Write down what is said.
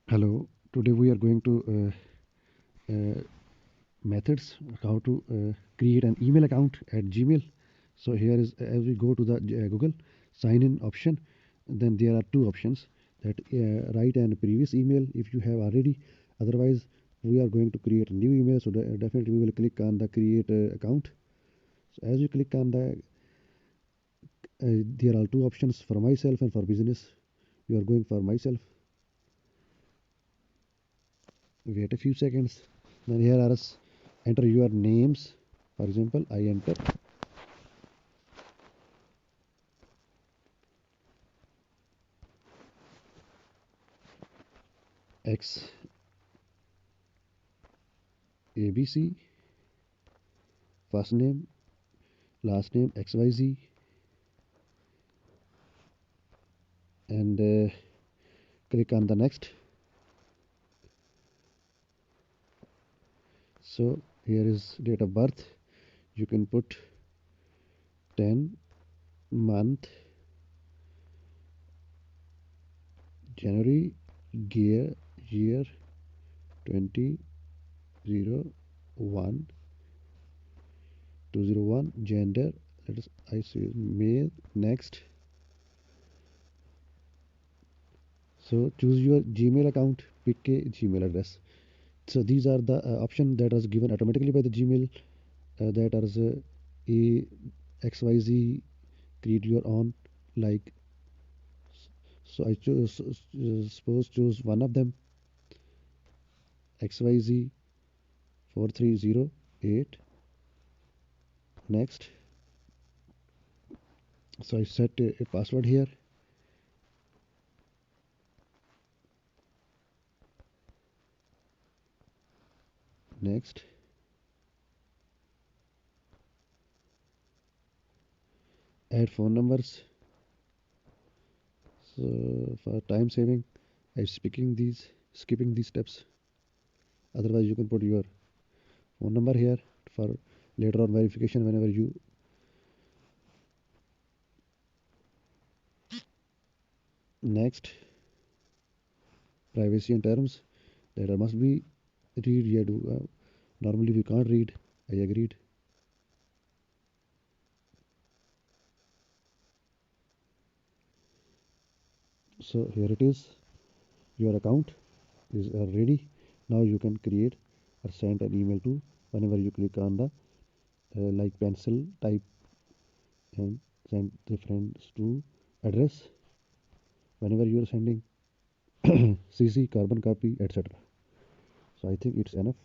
Hello, today we are going to methods how to create an email account at Gmail. So here is as we go to the Google sign in option, then there are two options that write an previous email if you have already. Otherwise, we are going to create a new email. So definitely we will click on the create account. So as you click on the there are two options for myself and for business. You are going for myself. Wait a few seconds. Then here are enter your names. For example, I enter X ABC, first name, last name XYZ, and click on the next. So here is date of birth. You can put 10 month January year 2001 201 gender. Let us I say male. Next. So choose your Gmail account. Pick a Gmail address. So these are the options that are given automatically by the Gmail. That are a XYZ create your own, like. So I choose suppose choose one of them, XYZ 4308. Next. So I set a password here. Next. Add phone numbers. So for time saving, I'm skipping these steps. Otherwise you can put your phone number here for later on verification whenever you. Next. Privacy and terms that must be read. Yeah, do normally we can't read. I agreed. So here it is. Your account is ready. Now you can create or send an email to whenever you click on the like pencil type and send reference to address whenever you are sending CC carbon copy etc. So I think it's enough.